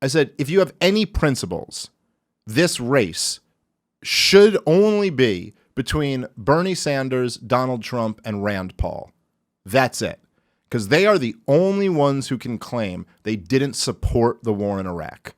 I said, if you have any principles, this race should only be between Bernie Sanders, Donald Trump, and Rand Paul. That's it. Because they are the only ones who can claim they didn't support the war in Iraq.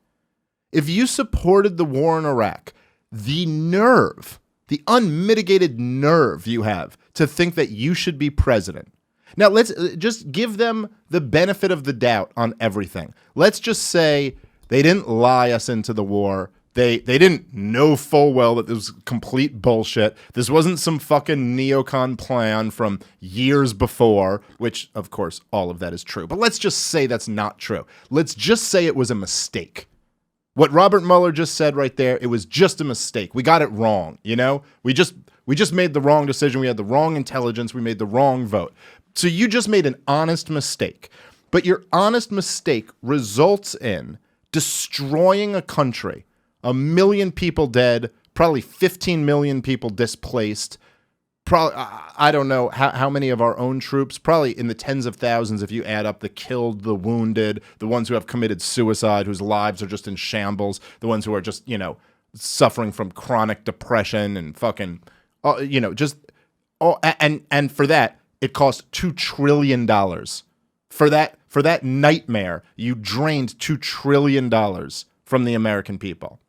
If you supported the war in Iraq, the nerve, the unmitigated nerve you have to think that you should be president. Now, let's just give them the benefit of the doubt on everything. Let's just say they didn't lie us into the war. They didn't know full well that this was complete bullshit. This wasn't some fucking neocon plan from years before, which, of course, all of that is true. But let's just say that's not true. Let's just say it was a mistake. What Robert Mueller just said right there, it was just a mistake. We got it wrong, you know? We just made the wrong decision. We had the wrong intelligence. We made the wrong vote. So you just made an honest mistake. But your honest mistake results in destroying a country. 1 million people dead, probably 15 million people displaced. Probably, I don't know how many of our own troops, probably in the tens of thousands if you add up the killed, the wounded, the ones who have committed suicide, whose lives are just in shambles, the ones who are just, suffering from chronic depression and fucking, and for that, it cost $2 trillion. For that nightmare, you drained $2 trillion from the American people.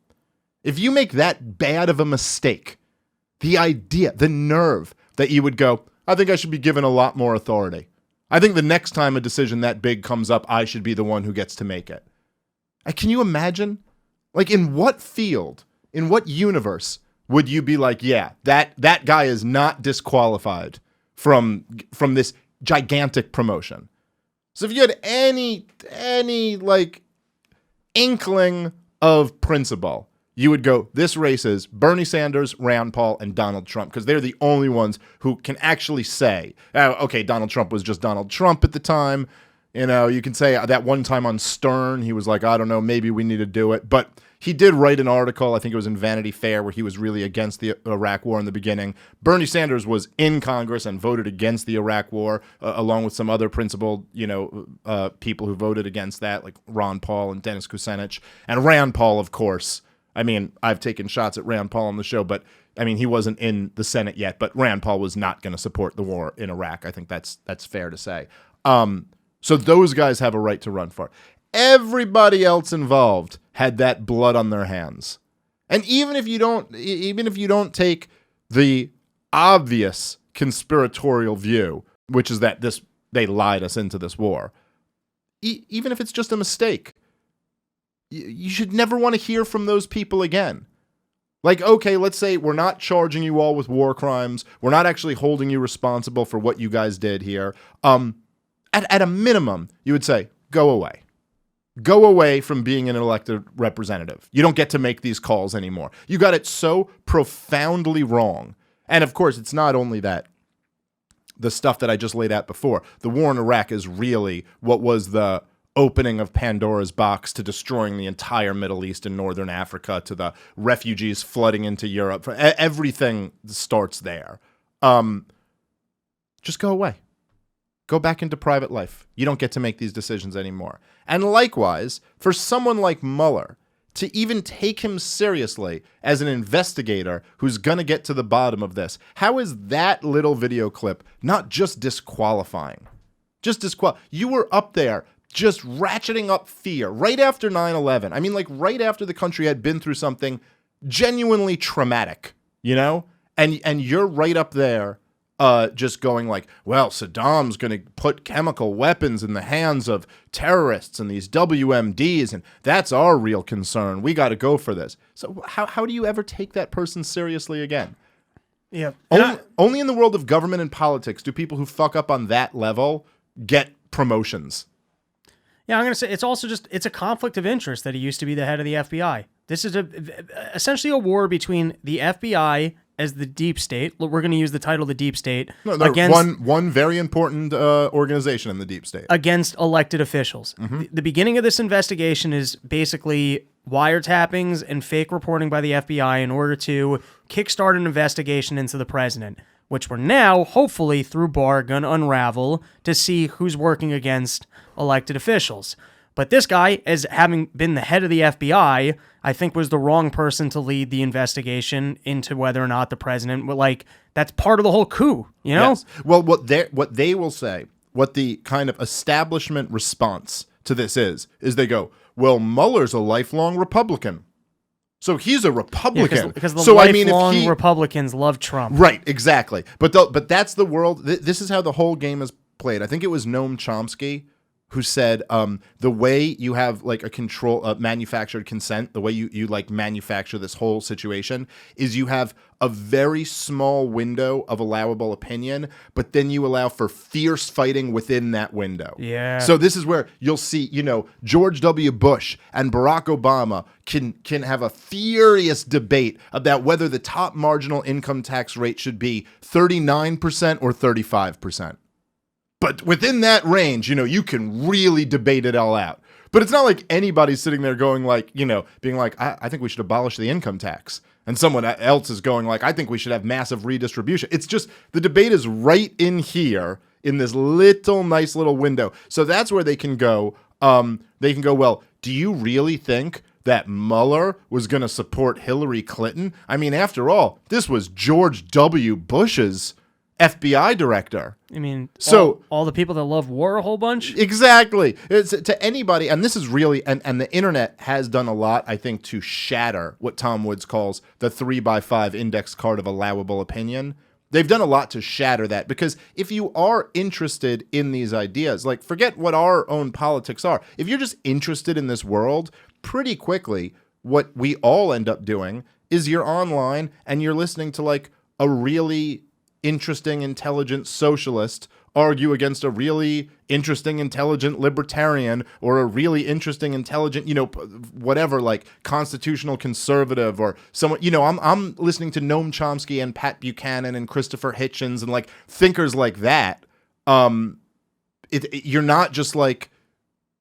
If you make that bad of a mistake, the idea, the nerve that you would go, I think I should be given a lot more authority. I think the next time a decision that big comes up, I should be the one who gets to make it. Can you imagine? Like, in what field, in what universe would you be like, yeah, that guy is not disqualified from this gigantic promotion? So if you had any like inkling of principle, you would go, this race is Bernie Sanders, Rand Paul, and Donald Trump, because they're the only ones who can actually say, okay, Donald Trump was just Donald Trump at the time. You can say that one time on Stern, he was like, I don't know, maybe we need to do it. But he did write an article, I think it was in Vanity Fair, where he was really against the Iraq War in the beginning. Bernie Sanders was in Congress and voted against the Iraq War, along with some other principled, people who voted against that, like Ron Paul and Dennis Kucinich. And Rand Paul, of course. I mean, I've taken shots at Rand Paul on the show, but I mean, he wasn't in the Senate yet, but Rand Paul was not going to support the war in Iraq. I think that's fair to say. So those guys have a right to run for it. Everybody else involved had that blood on their hands. And even if you don't take the obvious conspiratorial view, which is that they lied us into this war, even if it's just a mistake, you should never want to hear from those people again. Like, okay, let's say we're not charging you all with war crimes. We're not actually holding you responsible for what you guys did here. At a minimum, you would say, go away. Go away from being an elected representative. You don't get to make these calls anymore. You got it so profoundly wrong. And of course, it's not only that. The stuff that I just laid out before. The war in Iraq is really what was the opening of Pandora's box to destroying the entire Middle East and Northern Africa, to the refugees flooding into Europe. Everything starts there. Just go away. Go back into private life. You don't get to make these decisions anymore. And likewise, for someone like Mueller, to even take him seriously as an investigator who's going to get to the bottom of this, how is that little video clip not just disqualifying? You were up there just ratcheting up fear right after 9/11. I mean, like right after the country had been through something genuinely traumatic, and you're right up there just going like, well, Saddam's going to put chemical weapons in the hands of terrorists and these WMDs, and that's our real concern. We got to go for this. So how do you ever take that person seriously again? Yeah. Only in the world of government and politics do people who fuck up on that level get promotions. Yeah, I'm going to say it's a conflict of interest that he used to be the head of the FBI. This is essentially a war between the FBI as the deep state. We're going to use the title the deep state. No, against one very important organization in the deep state. Against elected officials. Mm-hmm. The beginning of this investigation is basically wiretappings and fake reporting by the FBI in order to kickstart an investigation into the president, which we're now, hopefully, through Barr, going to unravel to see who's working against elected officials. But this guy, as having been the head of the FBI, I think was the wrong person to lead the investigation into whether or not the president, like, that's part of the whole coup, you know? Yes. Well, what they will say, what the kind of establishment response to this is they go, well, Mueller's a lifelong Republican. So he's a Republican. Because the so, lifelong Republicans love Trump. Right, exactly. But that's the world. This is how the whole game is played. I think it was Noam Chomsky who said the way you have like a manufactured consent, the way you like manufacture this whole situation is you have a very small window of allowable opinion, but then you allow for fierce fighting within that window. Yeah. So this is where you'll see, George W. Bush and Barack Obama can have a furious debate about whether the top marginal income tax rate should be 39% or 35%. But within that range, you can really debate it all out. But it's not like anybody's sitting there going like, being like, I think we should abolish the income tax. And someone else is going like, I think we should have massive redistribution. It's just the debate is right in here in this nice little window. So that's where they can go. Well, do you really think that Mueller was going to support Hillary Clinton? I mean, after all, this was George W. Bush's FBI director. I mean, so all the people that love war a whole bunch? Exactly. It's to anybody, and this is really, and the internet has done a lot, I think, to shatter what Tom Woods calls the 3x5 index card of allowable opinion. They've done a lot to shatter that, because if you are interested in these ideas, like forget what our own politics are. If you're just interested in this world, pretty quickly, what we all end up doing is you're online and you're listening to like a really interesting, intelligent socialist argue against a really interesting, intelligent libertarian, or a really interesting, intelligent, whatever, like constitutional conservative, or someone, I'm listening to Noam Chomsky and Pat Buchanan and Christopher Hitchens and like thinkers like that. You're not just like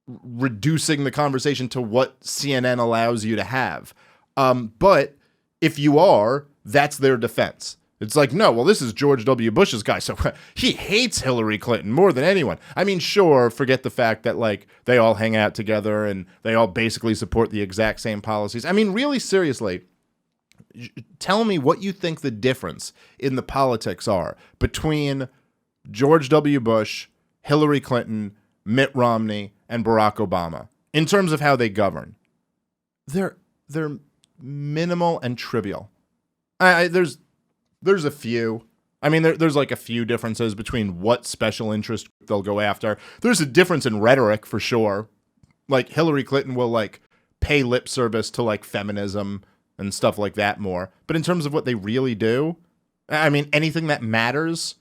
reducing the conversation to what CNN allows you to have. But if you are, that's their defense. It's like, no, well, this is George W. Bush's guy, so he hates Hillary Clinton more than anyone. I mean, sure, forget the fact that, like, they all hang out together and they all basically support the exact same policies. I mean, really, seriously, tell me what you think the difference in the politics are between George W. Bush, Hillary Clinton, Mitt Romney, and Barack Obama in terms of how they govern. They're minimal and trivial. There's a few. I mean, there's like a few differences between what special interest they'll go after. There's a difference in rhetoric for sure. Like Hillary Clinton will like pay lip service to like feminism and stuff like that more. But in terms of what they really do, I mean, anything that matters.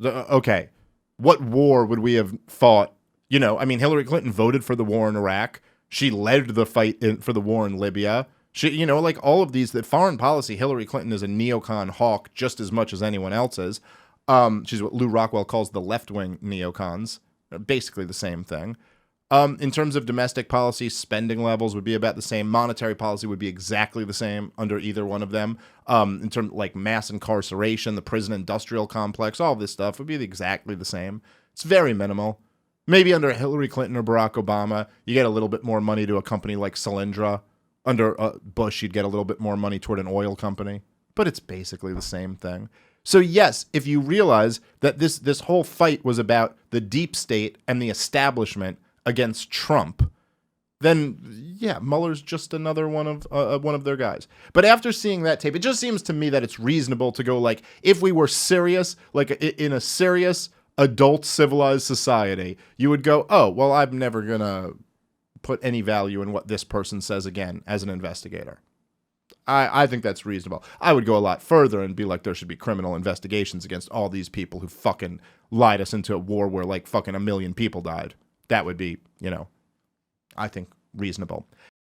Okay, what war would we have fought? I mean, Hillary Clinton voted for the war in Iraq. She led the fight for the war in Libya. She, like all of these, the foreign policy, Hillary Clinton is a neocon hawk just as much as anyone else is. She's what Lou Rockwell calls the left-wing neocons, basically the same thing. In terms of domestic policy, spending levels would be about the same. Monetary policy would be exactly the same under either one of them. In terms of like mass incarceration, the prison industrial complex, all of this stuff would be exactly the same. It's very minimal. Maybe under Hillary Clinton or Barack Obama, you get a little bit more money to a company like Solyndra. Under Bush, you'd get a little bit more money toward an oil company, but it's basically the same thing. So yes, if you realize that this whole fight was about the deep state and the establishment against Trump, then yeah, Mueller's just another one of their guys. But after seeing that tape, it just seems to me that it's reasonable to go like, if we were serious, like in a serious adult civilized society, you would go, oh, well, I'm never gonna put any value in what this person says again as an investigator. I think that's reasonable. I would go a lot further and be like, there should be criminal investigations against all these people who fucking lied us into a war where like fucking 1 million people died. That would be, I think, reasonable.